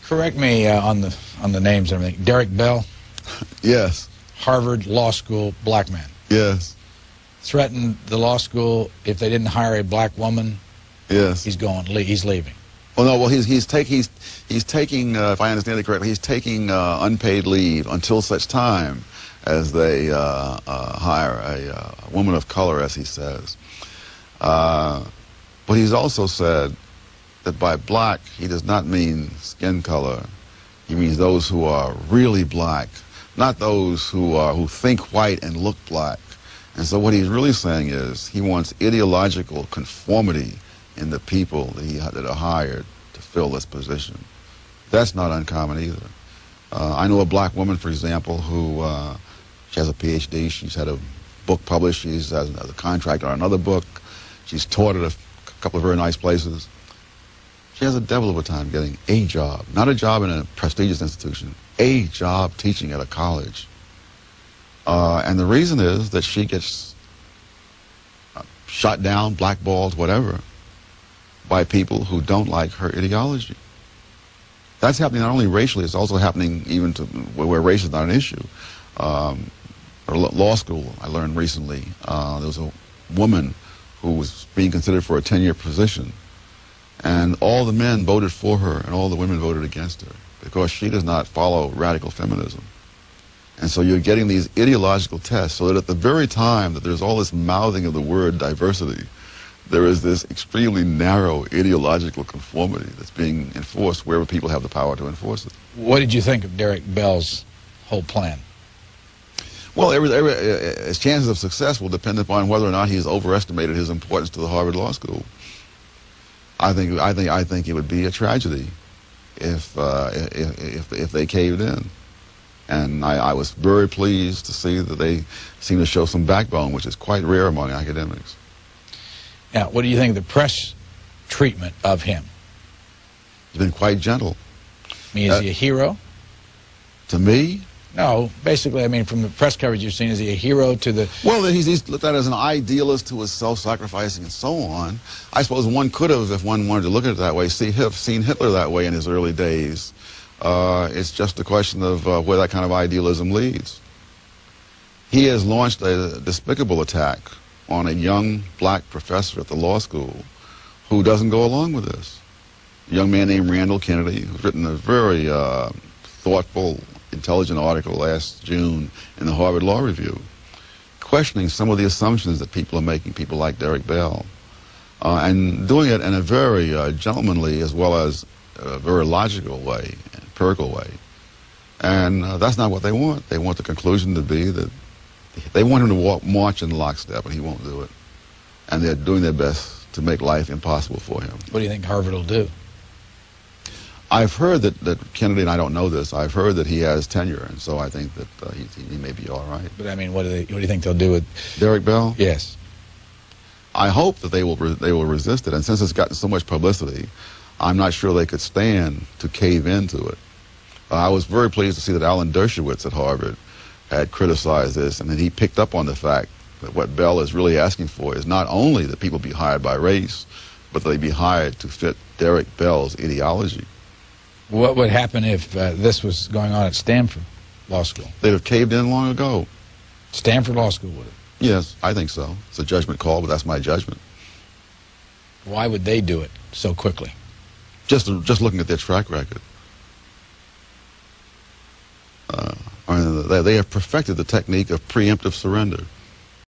Correct me on the names and everything. Derek Bell, Yes. Harvard Law School, black man. Yes. Threatened the law school if they didn't hire a black woman. Yes. He's leaving. Well, no. Well, he's taking. If I understand it correctly, he's taking unpaid leave until such time as they hire a woman of color, as he says. But he's also said that by black he does not mean skin color. He means those who are really black, not those who think white and look black. And so what he's really saying is he wants ideological conformity in the people that are hired to fill this position. That's not uncommon either. I know a black woman, for example, who she has a PhD. She's had a book published. She's has a contract on another book. She's taught at a couple of very nice places. She has a devil of a time getting a job, not a job in a prestigious institution, a job teaching at a college. And the reason is that she gets shot down, blackballed, whatever, by people who don't like her ideology. That's happening not only racially, it's also happening even to where race is not an issue. At law school, I learned recently, there was a woman who was being considered for a 10-year position, and all the men voted for her and all the women voted against her because she does not follow radical feminism. And so you're getting these ideological tests so that at the very time that there's all this mouthing of the word diversity, there is this extremely narrow ideological conformity that's being enforced wherever people have the power to enforce it. What did you think of Derek Bell's whole plan? Well, his chances of success will depend upon whether or not he's overestimated his importance to the Harvard Law School. I think it would be a tragedy if they caved in. And I was very pleased to see that they seem to show some backbone, which is quite rare among academics. Now, what do you think of the press treatment of him? He's been quite gentle. I mean, is he a hero? To me? No, basically, I mean, from the press coverage you've seen, is he a hero to the... Well, he's looked at as an idealist who is self-sacrificing and so on. I suppose one could have, if one wanted to look at it that way, seen Hitler that way in his early days. It's just a question of where that kind of idealism leads. He has launched a despicable attack on a young black professor at the law school who doesn't go along with this. A young man named Randall Kennedy, who's written a very thoughtful, intelligent article last June in the Harvard Law Review, questioning some of the assumptions that people are making, people like Derek Bell, and doing it in a very gentlemanly as well as a very logical way, empirical way. And that's not what they want. They want the conclusion to be that they want him to march in lockstep, and he won't do it. And they're doing their best to make life impossible for him. What do you think Harvard will do? I've heard that Kennedy, and I don't know this, I've heard that he has tenure, and so I think that he may be all right. But I mean, what do you think they'll do with Derek Bell? Yes. I hope that they will resist it, and since it's gotten so much publicity, I'm not sure they could stand to cave into it. I was very pleased to see that Alan Dershowitz at Harvard had criticized this, and that he picked up on the fact that what Bell is really asking for is not only that people be hired by race, but that they be hired to fit Derek Bell's ideology. What would happen if this was going on at Stanford Law School? They'd have caved in long ago. Stanford Law School would have? Yes, I think so. It's a judgment call, but that's my judgment. Why would they do it so quickly? Just looking at their track record. They have perfected the technique of preemptive surrender.